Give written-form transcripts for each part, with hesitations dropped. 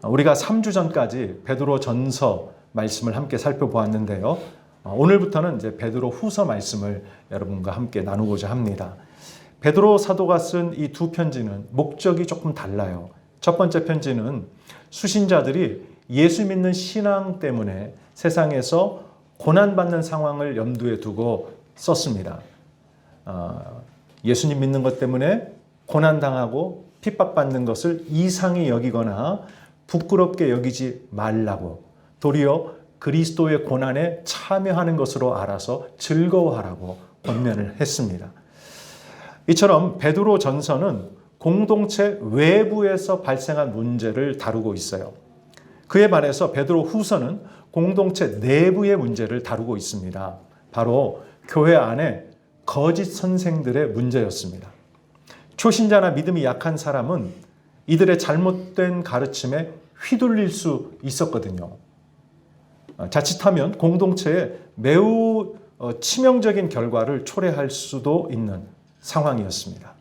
우리가 3주 전까지 베드로 전서 말씀을 함께 살펴보았는데요. 오늘부터는 이제 베드로 후서 말씀을 여러분과 함께 나누고자 합니다. 베드로 사도가 쓴 이 두 편지는 목적이 조금 달라요. 첫 번째 편지는 수신자들이 예수 믿는 신앙 때문에 세상에서 고난받는 상황을 염두에 두고 썼습니다. 예수님 믿는 것 때문에 고난당하고 핍박받는 것을 이상히 여기거나 부끄럽게 여기지 말라고, 도리어 그리스도의 고난에 참여하는 것으로 알아서 즐거워하라고 권면을 했습니다. 이처럼 베드로 전서는 공동체 외부에서 발생한 문제를 다루고 있어요. 그에 반해서 베드로 후서는 공동체 내부의 문제를 다루고 있습니다. 바로 교회 안에 거짓 선생들의 문제였습니다. 초신자나 믿음이 약한 사람은 이들의 잘못된 가르침에 휘둘릴 수 있었거든요. 자칫하면 공동체에 매우 치명적인 결과를 초래할 수도 있는 상황이었습니다.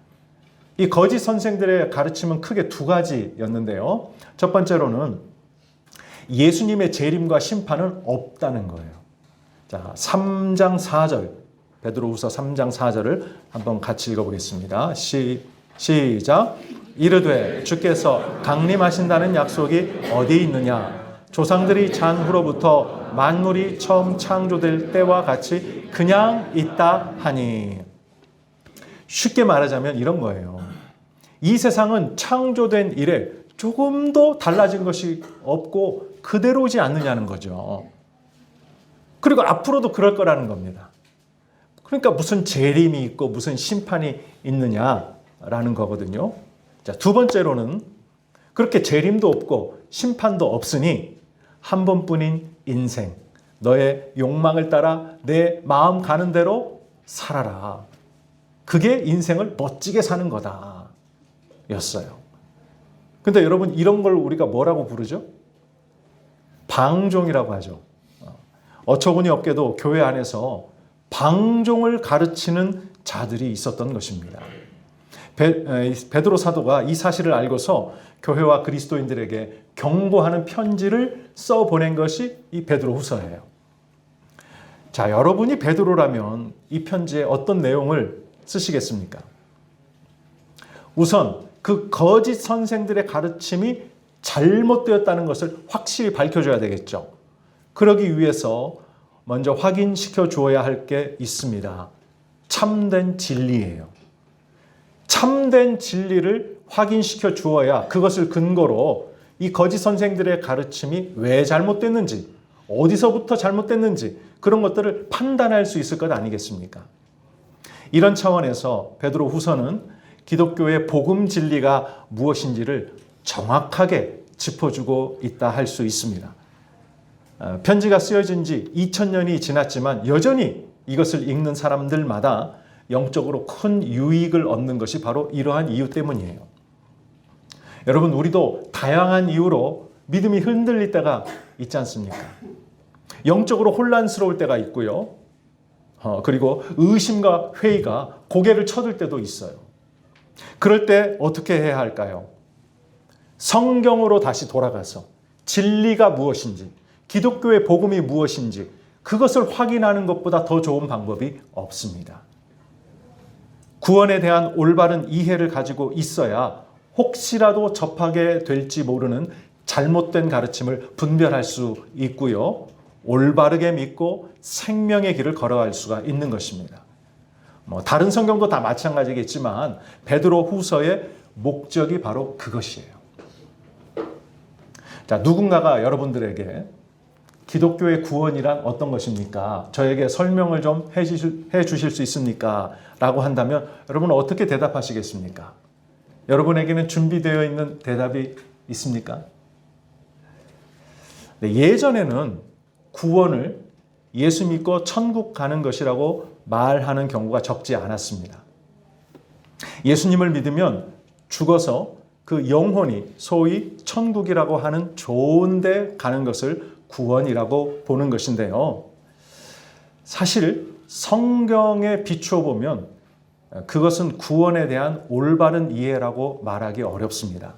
이 거짓 선생들의 가르침은 크게 두 가지였는데요. 첫 번째로는 예수님의 재림과 심판은 없다는 거예요. 자, 3장 4절, 베드로후서 3장 4절을 한번 같이 읽어보겠습니다. 시작. 이르되 주께서 강림하신다는 약속이 어디 있느냐? 조상들이 잔 후로부터 만물이 처음 창조될 때와 같이 그냥 있다 하니. 쉽게 말하자면 이런 거예요. 이 세상은 창조된 이래 조금도 달라진 것이 없고 그대로지 않느냐는 거죠. 그리고 앞으로도 그럴 거라는 겁니다. 그러니까 무슨 재림이 있고 무슨 심판이 있느냐라는 거거든요. 자, 두 번째로는 그렇게 재림도 없고 심판도 없으니 한 번뿐인 인생, 너의 욕망을 따라 내 마음 가는 대로 살아라. 그게 인생을 멋지게 사는 거다 였어요. 근데 여러분, 이런 걸 우리가 뭐라고 부르죠? 방종이라고 하죠. 어처구니 없게도 교회 안에서 방종을 가르치는 자들이 있었던 것입니다. 베드로 사도가 이 사실을 알고서 교회와 그리스도인들에게 경고하는 편지를 써 보낸 것이 이 베드로 후서예요. 자, 여러분이 베드로라면 이 편지에 어떤 내용을 쓰시겠습니까? 우선 그 거짓 선생들의 가르침이 잘못되었다는 것을 확실히 밝혀줘야 되겠죠. 그러기 위해서 먼저 확인시켜 주어야 할 게 있습니다. 참된 진리예요. 참된 진리를 확인시켜 주어야 그것을 근거로 이 거짓 선생들의 가르침이 왜 잘못됐는지, 어디서부터 잘못됐는지 그런 것들을 판단할 수 있을 것 아니겠습니까? 이런 차원에서 베드로 후서는 기독교의 복음 진리가 무엇인지를 정확하게 짚어주고 있다 할 수 있습니다. 편지가 쓰여진 지 2000년이 지났지만 여전히 이것을 읽는 사람들마다 영적으로 큰 유익을 얻는 것이 바로 이러한 이유 때문이에요. 여러분, 우리도 다양한 이유로 믿음이 흔들릴 때가 있지 않습니까? 영적으로 혼란스러울 때가 있고요. 그리고 의심과 회의가 고개를 쳐들 때도 있어요. 그럴 때 어떻게 해야 할까요? 성경으로 다시 돌아가서 진리가 무엇인지, 기독교의 복음이 무엇인지 그것을 확인하는 것보다 더 좋은 방법이 없습니다. 구원에 대한 올바른 이해를 가지고 있어야 혹시라도 접하게 될지 모르는 잘못된 가르침을 분별할 수 있고요. 올바르게 믿고 생명의 길을 걸어갈 수가 있는 것입니다. 다른 성경도 다 마찬가지겠지만 베드로 후서의 목적이 바로 그것이에요. 자, 누군가가 여러분들에게 기독교의 구원이란 어떤 것입니까? 저에게 설명을 좀 해 주실 수 있습니까? 라고 한다면 여러분은 어떻게 대답하시겠습니까? 여러분에게는 준비되어 있는 대답이 있습니까? 네, 예전에는 구원을 예수 믿고 천국 가는 것이라고 말하는 경우가 적지 않았습니다. 예수님을 믿으면 죽어서 그 영혼이 소위 천국이라고 하는 좋은 데 가는 것을 구원이라고 보는 것인데요. 사실 성경에 비추어 보면 그것은 구원에 대한 올바른 이해라고 말하기 어렵습니다.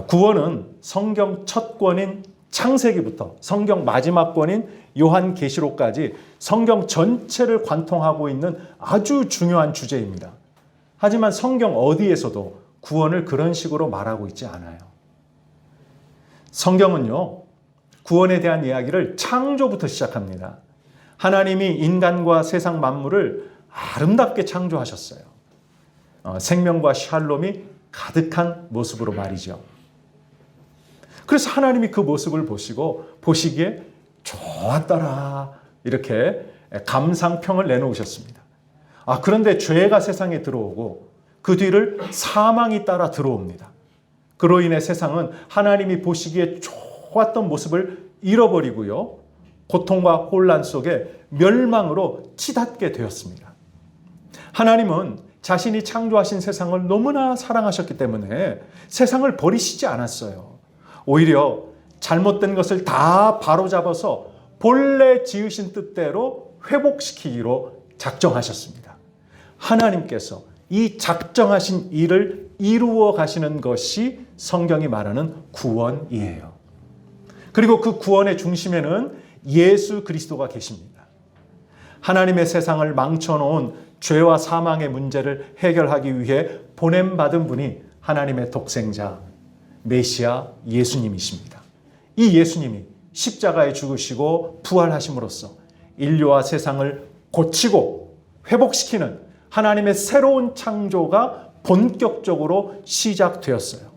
구원은 성경 첫 권인 창세기부터 성경 마지막 권인 요한계시록까지 성경 전체를 관통하고 있는 아주 중요한 주제입니다. 하지만 성경 어디에서도 구원을 그런 식으로 말하고 있지 않아요. 성경은요, 구원에 대한 이야기를 창조부터 시작합니다. 하나님이 인간과 세상 만물을 아름답게 창조하셨어요. 생명과 샬롬이 가득한 모습으로 말이죠. 그래서 하나님이 그 모습을 보시기에 좋았더라, 이렇게 감상평을 내놓으셨습니다. 그런데 죄가 세상에 들어오고 그 뒤를 사망이 따라 들어옵니다. 그로 인해 세상은 하나님이 보시기에 좋았던 모습을 잃어버리고요, 고통과 혼란 속에 멸망으로 치닫게 되었습니다. 하나님은 자신이 창조하신 세상을 너무나 사랑하셨기 때문에 세상을 버리시지 않았어요. 오히려 잘못된 것을 다 바로잡아서 본래 지으신 뜻대로 회복시키기로 작정하셨습니다. 하나님께서 이 작정하신 일을 이루어 가시는 것이 성경이 말하는 구원이에요. 그리고 그 구원의 중심에는 예수 그리스도가 계십니다. 하나님의 세상을 망쳐놓은 죄와 사망의 문제를 해결하기 위해 보냄받은 분이 하나님의 독생자 메시아 예수님이십니다. 이 예수님이 십자가에 죽으시고 부활하심으로써 인류와 세상을 고치고 회복시키는 하나님의 새로운 창조가 본격적으로 시작되었어요.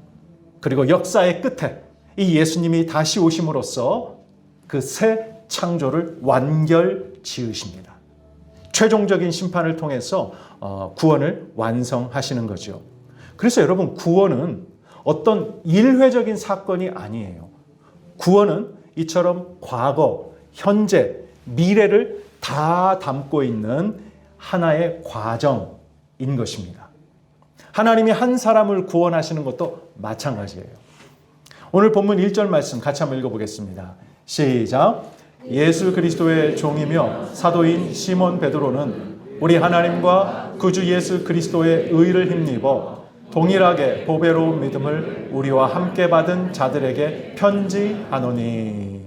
그리고 역사의 끝에 이 예수님이 다시 오심으로써 그 새 창조를 완결 지으십니다. 최종적인 심판을 통해서 구원을 완성하시는 거죠. 그래서 여러분, 구원은 어떤 일회적인 사건이 아니에요. 구원은 이처럼 과거, 현재, 미래를 다 담고 있는 하나의 과정인 것입니다. 하나님이 한 사람을 구원하시는 것도 마찬가지예요. 오늘 본문 1절 말씀 같이 한번 읽어보겠습니다. 시작. 예수 그리스도의 종이며 사도인 시몬 베드로는 우리 하나님과 구주 예수 그리스도의 의를 힘입어 동일하게 보배로운 믿음을 우리와 함께 받은 자들에게 편지하노니.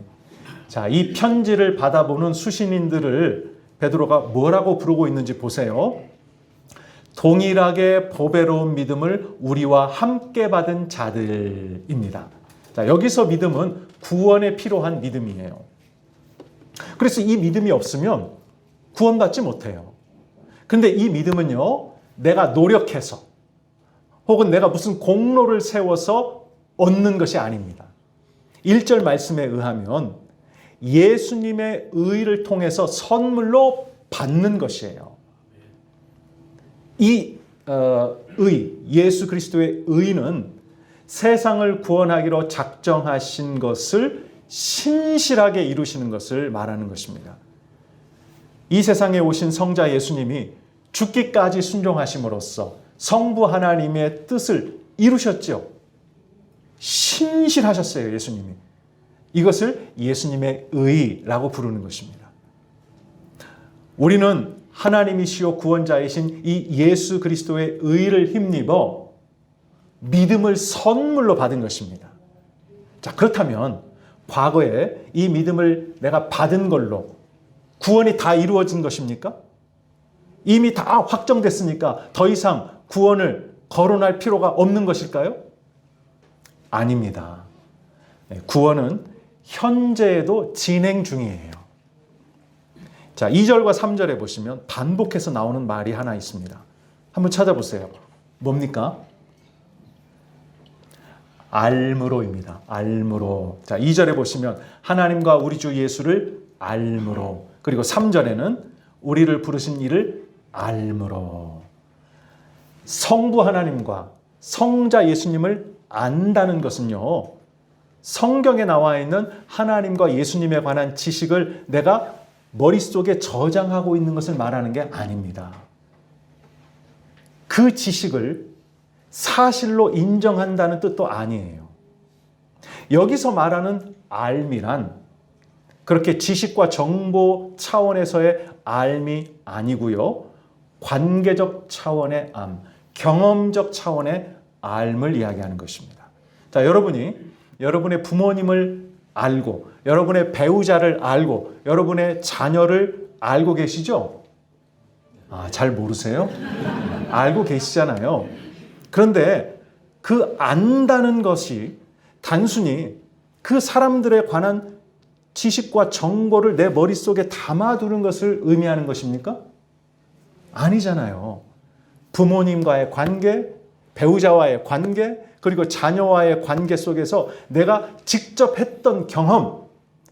자, 이 편지를 받아보는 수신인들을 베드로가 뭐라고 부르고 있는지 보세요. 동일하게 보배로운 믿음을 우리와 함께 받은 자들입니다. 자, 여기서 믿음은 구원에 필요한 믿음이에요. 그래서 이 믿음이 없으면 구원받지 못해요. 근데 이 믿음은요, 내가 노력해서 혹은 내가 무슨 공로를 세워서 얻는 것이 아닙니다. 1절 말씀에 의하면 예수님의 의를 통해서 선물로 받는 것이에요. 이 예수 그리스도의 의는 세상을 구원하기로 작정하신 것을 신실하게 이루시는 것을 말하는 것입니다. 이 세상에 오신 성자 예수님이 죽기까지 순종하심으로써 성부 하나님의 뜻을 이루셨죠. 신실하셨어요, 예수님이. 이것을 예수님의 의라고 부르는 것입니다. 우리는 하나님이시요 구원자이신 이 예수 그리스도의 의를 힘입어 믿음을 선물로 받은 것입니다. 자, 그렇다면 과거에 이 믿음을 내가 받은 걸로 구원이 다 이루어진 것입니까? 이미 다 확정됐으니까 더 이상 구원을 거론할 필요가 없는 것일까요? 아닙니다. 구원은 현재에도 진행 중이에요. 자, 2절과 3절에 보시면 반복해서 나오는 말이 하나 있습니다. 한번 찾아보세요. 뭡니까? 알므로입니다. 알므로. 자, 2절에 보시면 하나님과 우리 주 예수를 알므로. 그리고 3절에는 우리를 부르신 이를 알므로. 성부 하나님과 성자 예수님을 안다는 것은요, 성경에 나와 있는 하나님과 예수님에 관한 지식을 내가 머릿속에 저장하고 있는 것을 말하는 게 아닙니다. 그 지식을 사실로 인정한다는 뜻도 아니에요. 여기서 말하는 알미란 그렇게 지식과 정보 차원에서의 알미 아니고요. 관계적 차원의 암, 경험적 차원의 알을 이야기하는 것입니다. 자, 여러분의 부모님을 알고, 여러분의 배우자를 알고, 여러분의 자녀를 알고 계시죠? 잘 모르세요? 알고 계시잖아요. 그런데 그 안다는 것이 단순히 그 사람들에 관한 지식과 정보를 내 머릿속에 담아두는 것을 의미하는 것입니까? 아니잖아요. 부모님과의 관계, 배우자와의 관계, 그리고 자녀와의 관계 속에서 내가 직접 했던 경험,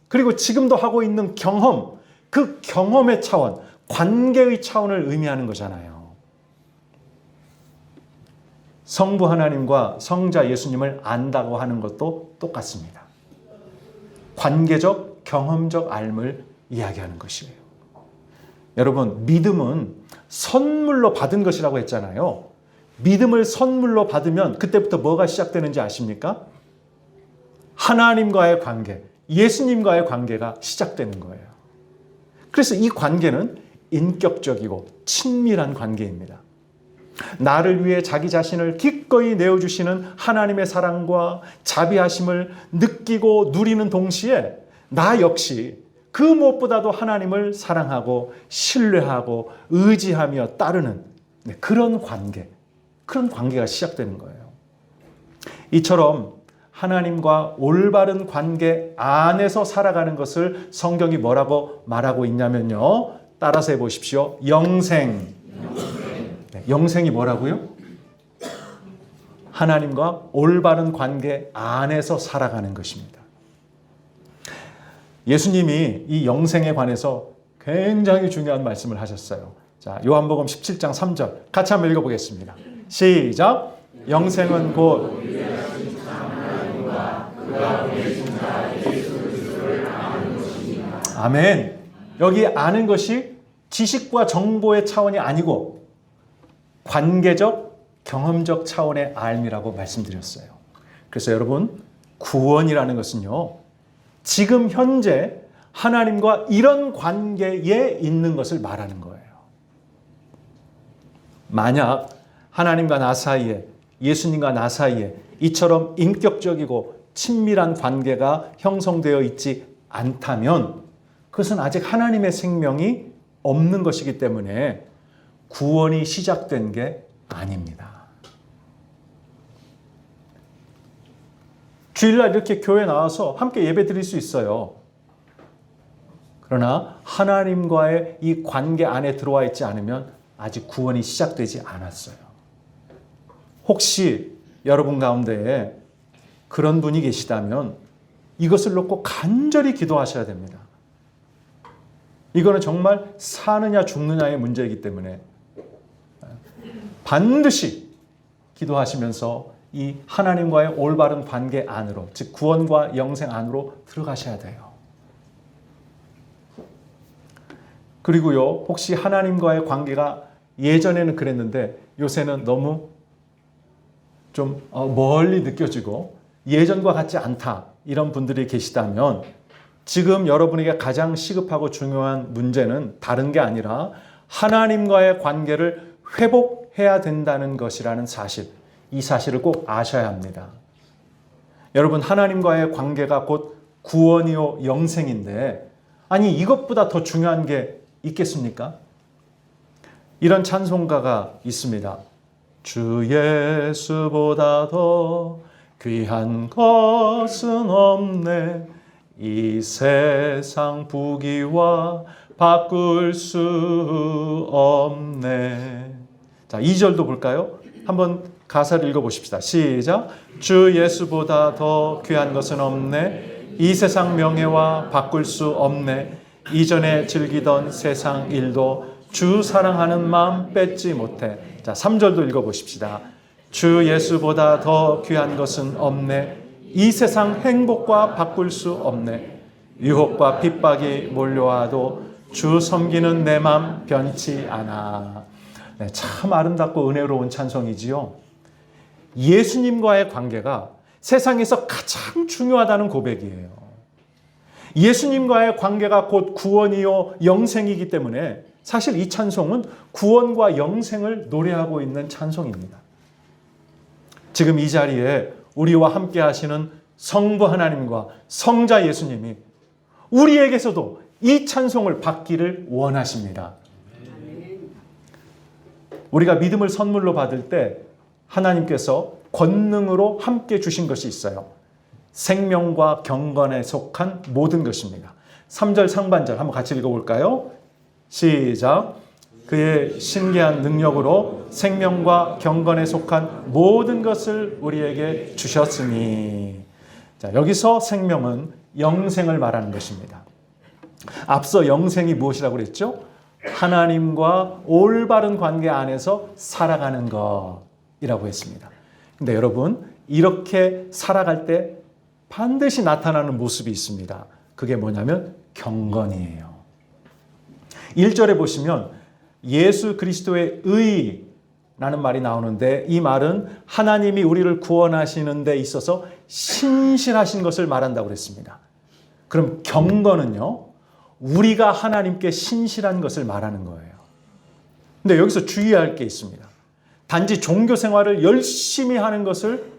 그리고 지금도 하고 있는 경험, 그 경험의 차원, 관계의 차원을 의미하는 거잖아요. 성부 하나님과 성자 예수님을 안다고 하는 것도 똑같습니다. 관계적, 경험적 알을 이야기하는 것이에요. 여러분, 믿음은 선물로 받은 것이라고 했잖아요. 믿음을 선물로 받으면 그때부터 뭐가 시작되는지 아십니까? 하나님과의 관계, 예수님과의 관계가 시작되는 거예요. 그래서 이 관계는 인격적이고 친밀한 관계입니다. 나를 위해 자기 자신을 기꺼이 내어주시는 하나님의 사랑과 자비하심을 느끼고 누리는 동시에 나 역시 그 무엇보다도 하나님을 사랑하고 신뢰하고 의지하며 따르는 그런 관계가 시작되는 거예요. 이처럼 하나님과 올바른 관계 안에서 살아가는 것을 성경이 뭐라고 말하고 있냐면요. 따라서 해보십시오. 영생. 영생이 뭐라고요? 하나님과 올바른 관계 안에서 살아가는 것입니다. 예수님이 이 영생에 관해서 굉장히 중요한 말씀을 하셨어요. 자, 요한복음 17장 3절 같이 한번 읽어보겠습니다. 시작. 영생은 곧 아멘. 여기 아는 것이 지식과 정보의 차원이 아니고 관계적, 경험적 차원의 알미라고 말씀드렸어요. 그래서 여러분, 구원이라는 것은요, 지금 현재 하나님과 이런 관계에 있는 것을 말하는 거예요. 만약 하나님과 나 사이에, 예수님과 나 사이에 이처럼 인격적이고 친밀한 관계가 형성되어 있지 않다면 그것은 아직 하나님의 생명이 없는 것이기 때문에 구원이 시작된 게 아닙니다. 주일날 이렇게 교회 나와서 함께 예배 드릴 수 있어요. 그러나 하나님과의 이 관계 안에 들어와 있지 않으면 아직 구원이 시작되지 않았어요. 혹시 여러분 가운데에 그런 분이 계시다면 이것을 놓고 간절히 기도하셔야 됩니다. 이거는 정말 사느냐 죽느냐의 문제이기 때문에 반드시 기도하시면서 이 하나님과의 올바른 관계 안으로, 즉 구원과 영생 안으로 들어가셔야 돼요. 그리고요, 혹시 하나님과의 관계가 예전에는 그랬는데 요새는 너무 좀 멀리 느껴지고 예전과 같지 않다, 이런 분들이 계시다면 지금 여러분에게 가장 시급하고 중요한 문제는 다른 게 아니라 하나님과의 관계를 회복해야 된다는 것이라는 사실, 이 사실을 꼭 아셔야 합니다. 여러분, 하나님과의 관계가 곧 구원이요 영생인데 아니 이것보다 더 중요한 게 있겠습니까? 이런 찬송가가 있습니다. 주 예수보다 더 귀한 것은 없네, 이 세상 부귀와 바꿀 수 없네. 자, 2절도 볼까요? 한번 가사를 읽어보십시다. 시작. 주 예수보다 더 귀한 것은 없네, 이 세상 명예와 바꿀 수 없네, 이전에 즐기던 세상 일도 주 사랑하는 마음 뺏지 못해. 자, 3절도 읽어보십시다. 주 예수보다 더 귀한 것은 없네, 이 세상 행복과 바꿀 수 없네, 유혹과 핍박이 몰려와도 주 섬기는 내 맘 변치 않아. 네, 참 아름답고 은혜로운 찬송이지요. 예수님과의 관계가 세상에서 가장 중요하다는 고백이에요. 예수님과의 관계가 곧 구원이요 영생이기 때문에 사실 이 찬송은 구원과 영생을 노래하고 있는 찬송입니다. 지금 이 자리에 우리와 함께 하시는 성부 하나님과 성자 예수님이 우리에게서도 이 찬송을 받기를 원하십니다. 우리가 믿음을 선물로 받을 때 하나님께서 권능으로 함께 주신 것이 있어요. 생명과 경건에 속한 모든 것입니다. 3절 상반절 한번 같이 읽어볼까요? 시작. 그의 신기한 능력으로 생명과 경건에 속한 모든 것을 우리에게 주셨으니. 자, 여기서 생명은 영생을 말하는 것입니다. 앞서 영생이 무엇이라고 그랬죠? 하나님과 올바른 관계 안에서 살아가는 것이라고 했습니다. 근데 여러분, 이렇게 살아갈 때 반드시 나타나는 모습이 있습니다. 그게 뭐냐면 경건이에요. 1절에 보시면 예수 그리스도의 의라는 말이 나오는데, 이 말은 하나님이 우리를 구원하시는 데 있어서 신실하신 것을 말한다고 그랬습니다. 그럼 경건은요, 우리가 하나님께 신실한 것을 말하는 거예요. 근데 여기서 주의할 게 있습니다. 단지 종교 생활을 열심히 하는 것을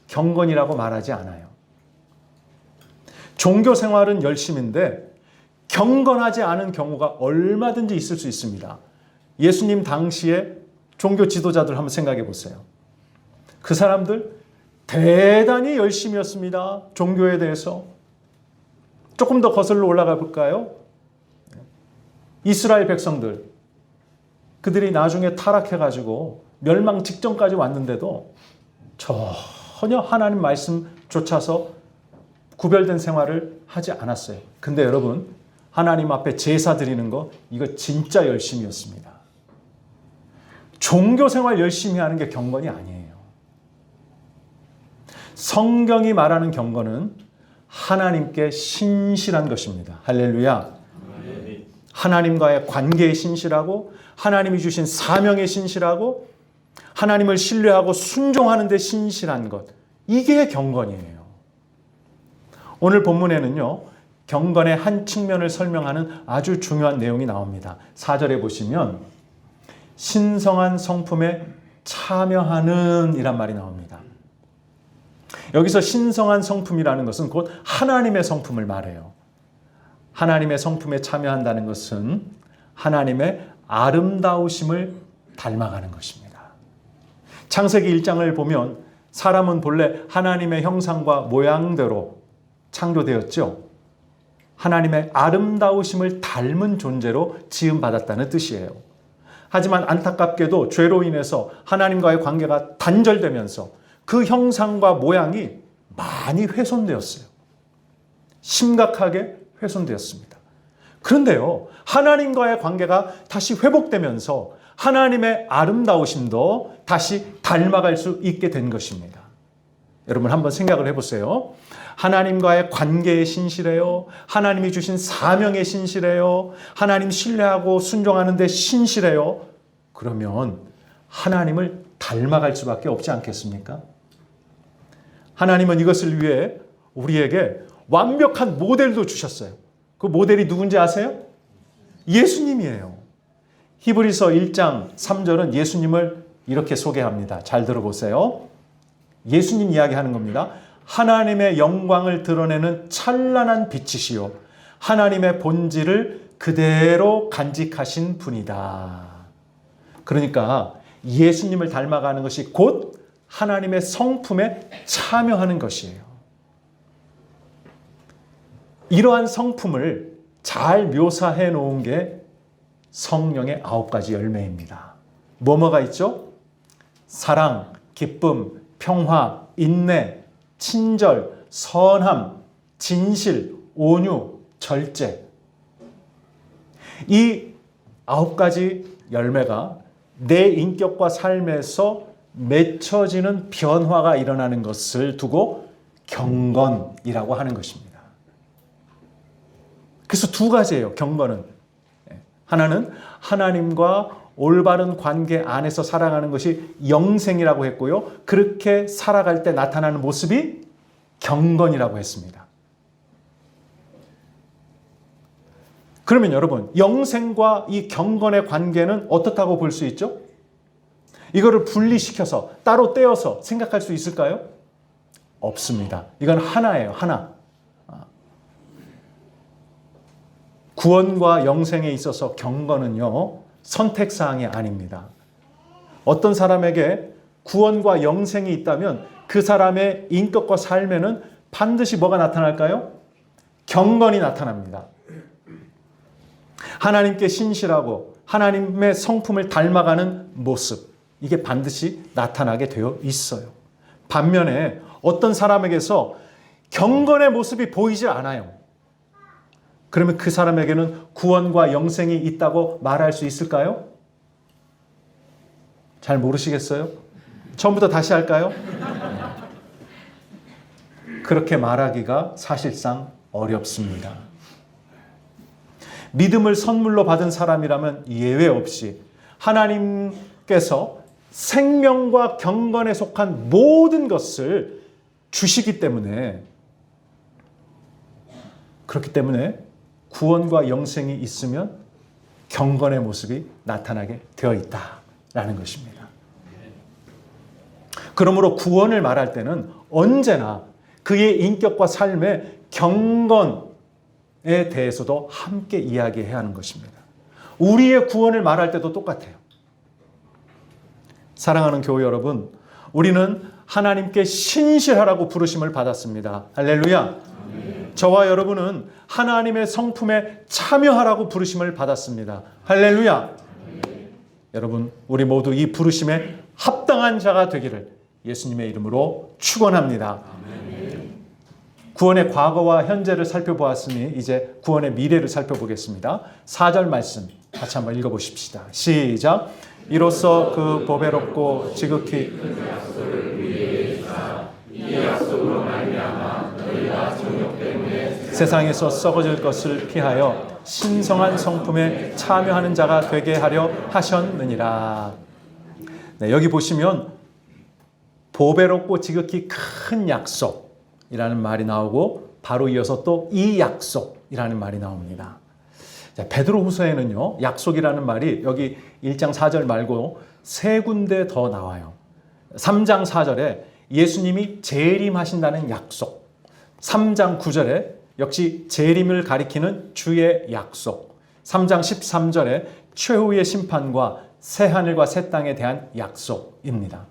경건이라고 말하지 않아요. 종교 생활은 열심인데 경건하지 않은 경우가 얼마든지 있을 수 있습니다. 예수님 당시에 종교 지도자들 한번 생각해 보세요. 그 사람들 대단히 열심이었습니다. 종교에 대해서. 조금 더 거슬러 올라가 볼까요? 이스라엘 백성들, 그들이 나중에 타락해가지고 멸망 직전까지 왔는데도 전혀 하나님 말씀 쫓아서 구별된 생활을 하지 않았어요. 근데 여러분, 하나님 앞에 제사 드리는 거, 이거 진짜 열심이었습니다. 종교 생활 열심히 하는 게 경건이 아니에요. 성경이 말하는 경건은 하나님께 신실한 것입니다. 할렐루야. 하나님과의 관계에 신실하고, 하나님이 주신 사명에 신실하고, 하나님을 신뢰하고 순종하는 데 신실한 것, 이게 경건이에요. 오늘 본문에는요, 경건의 한 측면을 설명하는 아주 중요한 내용이 나옵니다. 4절에 보시면 신성한 성품에 참여하는 이란 말이 나옵니다. 여기서 신성한 성품이라는 것은 곧 하나님의 성품을 말해요. 하나님의 성품에 참여한다는 것은 하나님의 아름다우심을 닮아가는 것입니다. 창세기 1장을 보면 사람은 본래 하나님의 형상과 모양대로 창조되었죠. 하나님의 아름다우심을 닮은 존재로 지음받았다는 뜻이에요. 하지만 안타깝게도 죄로 인해서 하나님과의 관계가 단절되면서 그 형상과 모양이 많이 훼손되었어요. 심각하게 훼손되었습니다. 그런데요, 하나님과의 관계가 다시 회복되면서 하나님의 아름다우심도 다시 닮아갈 수 있게 된 것입니다. 여러분 한번 생각을 해보세요. 하나님과의 관계에 신실해요. 하나님이 주신 사명에 신실해요. 하나님 신뢰하고 순종하는 데 신실해요. 그러면 하나님을 닮아갈 수밖에 없지 않겠습니까? 하나님은 이것을 위해 우리에게 완벽한 모델도 주셨어요. 그 모델이 누군지 아세요? 예수님이에요. 히브리서 1장 3절은 예수님을 이렇게 소개합니다. 잘 들어보세요. 예수님 이야기하는 겁니다. 하나님의 영광을 드러내는 찬란한 빛이시요 하나님의 본질을 그대로 간직하신 분이다. 그러니까 예수님을 닮아가는 것이 곧 하나님의 성품에 참여하는 것이에요. 이러한 성품을 잘 묘사해 놓은 게 성령의 9가지 열매입니다. 뭐가 있죠? 사랑, 기쁨, 평화, 인내, 친절, 선함, 진실, 온유, 절제. 이 9가지 열매가 내 인격과 삶에서 맺혀지는 변화가 일어나는 것을 두고 경건이라고 하는 것입니다. 그래서 두 가지예요, 경건은. 하나는 하나님과 올바른 관계 안에서 살아가는 것이 영생이라고 했고요. 그렇게 살아갈 때 나타나는 모습이 경건이라고 했습니다. 그러면 여러분, 영생과 이 경건의 관계는 어떻다고 볼 수 있죠? 이거를 분리시켜서 따로 떼어서 생각할 수 있을까요? 없습니다. 이건 하나예요. 하나. 구원과 영생에 있어서 경건은요, 선택사항이 아닙니다. 어떤 사람에게 구원과 영생이 있다면 그 사람의 인격과 삶에는 반드시 뭐가 나타날까요? 경건이 나타납니다. 하나님께 신실하고 하나님의 성품을 닮아가는 모습, 이게 반드시 나타나게 되어 있어요. 반면에 어떤 사람에게서 경건의 모습이 보이지 않아요. 그러면 그 사람에게는 구원과 영생이 있다고 말할 수 있을까요? 잘 모르시겠어요? 처음부터 다시 할까요? 그렇게 말하기가 사실상 어렵습니다. 믿음을 선물로 받은 사람이라면 예외 없이 하나님께서 생명과 경건에 속한 모든 것을 주시기 때문에, 그렇기 때문에 구원과 영생이 있으면 경건의 모습이 나타나게 되어 있다라는 것입니다. 그러므로 구원을 말할 때는 언제나 그의 인격과 삶의 경건에 대해서도 함께 이야기해야 하는 것입니다. 우리의 구원을 말할 때도 똑같아요. 사랑하는 교회 여러분, 우리는 하나님께 신실하라고 부르심을 받았습니다. 할렐루야. 저와 여러분은 하나님의 성품에 참여하라고 부르심을 받았습니다. 할렐루야. 여러분, 우리 모두 이 부르심에 합당한 자가 되기를 예수님의 이름으로 축원합니다. 구원의 과거와 현재를 살펴보았으니 이제 구원의 미래를 살펴보겠습니다. 4절 말씀 같이 한번 읽어보십시다. 시작. 이로써 그 보배롭고 지극히 세상에서 썩어질 것을 피하여 신성한 성품에 참여하는 자가 되게 하려 하셨느니라. 네, 여기 보시면 보배롭고 지극히 큰 약속이라는 말이 나오고 바로 이어서 또 이 약속이라는 말이 나옵니다. 베드로후서에는요, 약속이라는 말이 여기 1장 4절 말고 세 군데 더 나와요. 3장 4절에 예수님이 재림하신다는 약속, 3장 9절에 역시 재림을 가리키는 주의 약속, 3장 13절에 최후의 심판과 새하늘과 새 땅에 대한 약속입니다.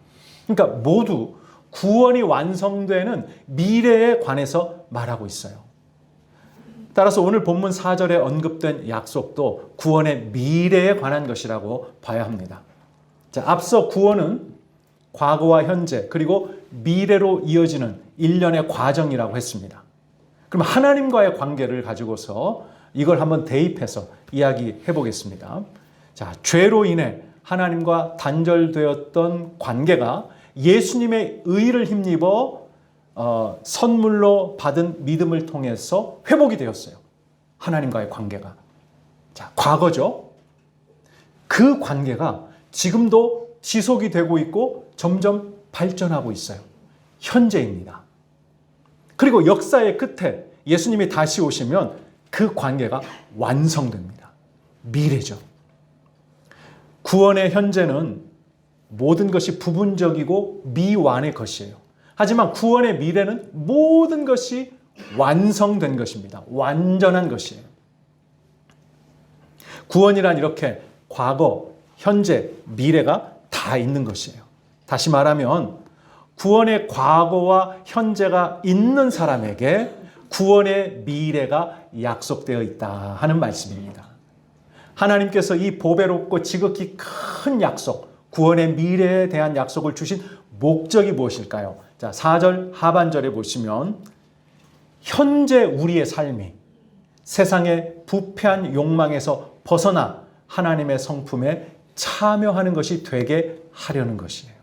그러니까 모두 구원이 완성되는 미래에 관해서 말하고 있어요. 따라서 오늘 본문 4절에 언급된 약속도 구원의 미래에 관한 것이라고 봐야 합니다. 자, 앞서 구원은 과거와 현재 그리고 미래로 이어지는 일련의 과정이라고 했습니다. 그럼 하나님과의 관계를 가지고서 이걸 한번 대입해서 이야기해 보겠습니다. 자, 죄로 인해 하나님과 단절되었던 관계가 예수님의 의를 힘입어 선물로 받은 믿음을 통해서 회복이 되었어요. 하나님과의 관계가. 자, 과거죠. 그 관계가 지금도 지속이 되고 있고 점점 발전하고 있어요. 현재입니다. 그리고 역사의 끝에 예수님이 다시 오시면 그 관계가 완성됩니다. 미래죠. 구원의 현재는 모든 것이 부분적이고 미완의 것이에요. 하지만 구원의 미래는 모든 것이 완성된 것입니다. 완전한 것이에요. 구원이란 이렇게 과거, 현재, 미래가 다 있는 것이에요. 다시 말하면 구원의 과거와 현재가 있는 사람에게 구원의 미래가 약속되어 있다 하는 말씀입니다. 하나님께서 이 보배롭고 지극히 큰 약속, 구원의 미래에 대한 약속을 주신 목적이 무엇일까요? 자, 4절 하반절에 보시면 현재 우리의 삶이 세상의 부패한 욕망에서 벗어나 하나님의 성품에 참여하는 것이 되게 하려는 것이에요.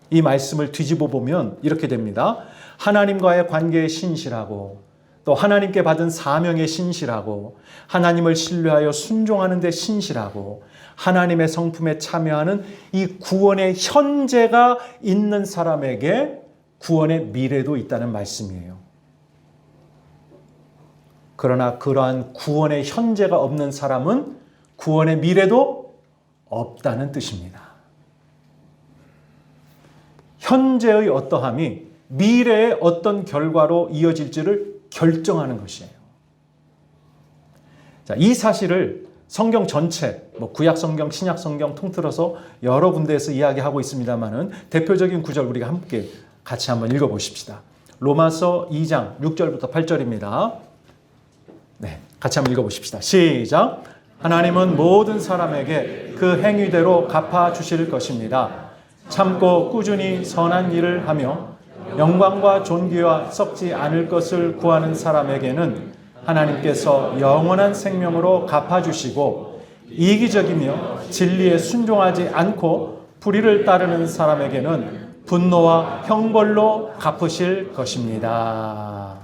이 말씀을 뒤집어 보면 이렇게 됩니다. 하나님과의 관계에 신실하고 또 하나님께 받은 사명에 신실하고 하나님을 신뢰하여 순종하는 데 신실하고 하나님의 성품에 참여하는 이 구원의 현재가 있는 사람에게 구원의 미래도 있다는 말씀이에요. 그러나 그러한 구원의 현재가 없는 사람은 구원의 미래도 없다는 뜻입니다. 현재의 어떠함이 미래의 어떤 결과로 이어질지를 결정하는 것이에요. 자, 이 사실을 성경 전체, 구약 성경, 신약 성경 통틀어서 여러 군데에서 이야기하고 있습니다만은 대표적인 구절 우리가 함께 같이 한번 읽어보십시다. 로마서 2장 6절부터 8절입니다. 네, 같이 한번 읽어보십시다. 시작. 하나님은 모든 사람에게 그 행위대로 갚아주실 것입니다. 참고 꾸준히 선한 일을 하며 영광과 존귀와 썩지 않을 것을 구하는 사람에게는 하나님께서 영원한 생명으로 갚아주시고 이기적이며 진리에 순종하지 않고 불의를 따르는 사람에게는 분노와 형벌로 갚으실 것입니다.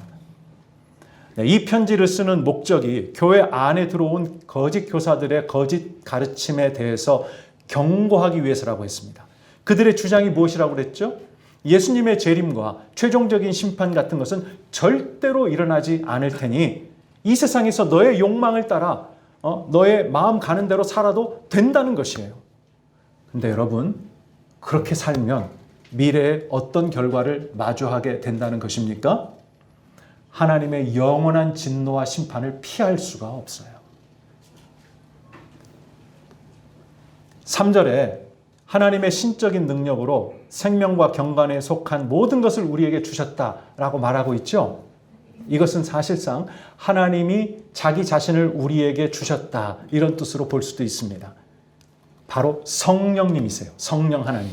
네, 이 편지를 쓰는 목적이 교회 안에 들어온 거짓 교사들의 거짓 가르침에 대해서 경고하기 위해서라고 했습니다. 그들의 주장이 무엇이라고 그랬죠? 예수님의 재림과 최종적인 심판 같은 것은 절대로 일어나지 않을 테니 이 세상에서 너의 욕망을 따라 너의 마음 가는 대로 살아도 된다는 것이에요. 근데 여러분, 그렇게 살면 미래에 어떤 결과를 마주하게 된다는 것입니까? 하나님의 영원한 진노와 심판을 피할 수가 없어요. 3절에 하나님의 신적인 능력으로 생명과 경건에 속한 모든 것을 우리에게 주셨다라고 말하고 있죠. 이것은 사실상 하나님이 자기 자신을 우리에게 주셨다, 이런 뜻으로 볼 수도 있습니다. 바로 성령님이세요. 성령 하나님.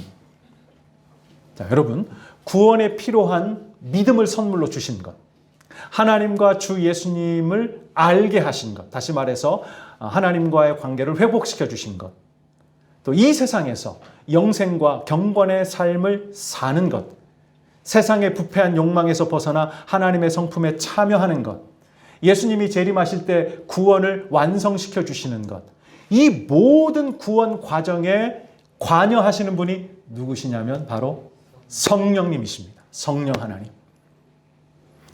자, 여러분, 구원에 필요한 믿음을 선물로 주신 것, 하나님과 주 예수님을 알게 하신 것, 다시 말해서 하나님과의 관계를 회복시켜 주신 것, 또 이 세상에서 영생과 경건의 삶을 사는 것, 세상의 부패한 욕망에서 벗어나 하나님의 성품에 참여하는 것, 예수님이 재림하실 때 구원을 완성시켜 주시는 것, 이 모든 구원 과정에 관여하시는 분이 누구시냐면 바로 성령님이십니다. 성령 하나님.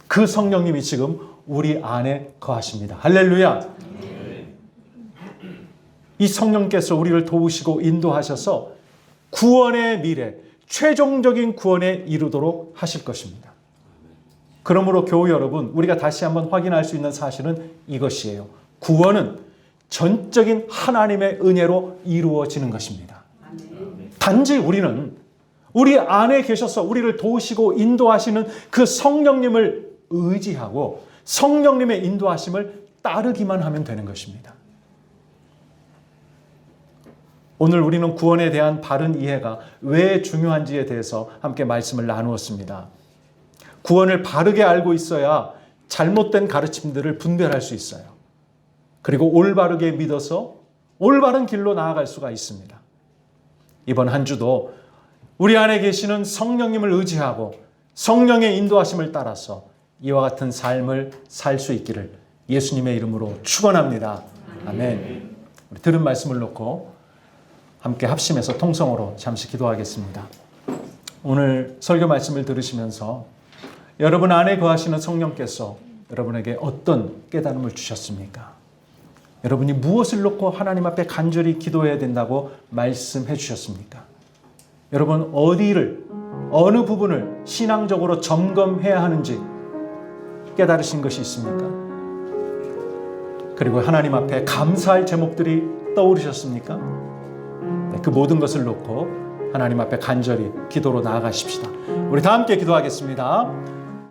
그 성령님이 지금 우리 안에 거하십니다. 할렐루야. 이 성령께서 우리를 도우시고 인도하셔서 구원의 미래, 최종적인 구원에 이르도록 하실 것입니다. 그러므로 교우 여러분, 우리가 다시 한번 확인할 수 있는 사실은 이것이에요. 구원은 전적인 하나님의 은혜로 이루어지는 것입니다. 단지 우리는 우리 안에 계셔서 우리를 도우시고 인도하시는 그 성령님을 의지하고 성령님의 인도하심을 따르기만 하면 되는 것입니다. 오늘 우리는 구원에 대한 바른 이해가 왜 중요한지에 대해서 함께 말씀을 나누었습니다. 구원을 바르게 알고 있어야 잘못된 가르침들을 분별할 수 있어요. 그리고 올바르게 믿어서 올바른 길로 나아갈 수가 있습니다. 이번 한 주도 우리 안에 계시는 성령님을 의지하고 성령의 인도하심을 따라서 이와 같은 삶을 살 수 있기를 예수님의 이름으로 축원합니다. 아멘. 우리 들은 말씀을 놓고 함께 합심해서 통성으로 잠시 기도하겠습니다. 오늘 설교 말씀을 들으시면서 여러분 안에 거하시는 성령께서 여러분에게 어떤 깨달음을 주셨습니까? 여러분이 무엇을 놓고 하나님 앞에 간절히 기도해야 된다고 말씀해 주셨습니까? 여러분 어디를, 어느 부분을 신앙적으로 점검해야 하는지 깨달으신 것이 있습니까? 그리고 하나님 앞에 감사할 제목들이 떠오르셨습니까? 네, 그 모든 것을 놓고 하나님 앞에 간절히 기도로 나아가십시다. 우리 다 함께 기도하겠습니다.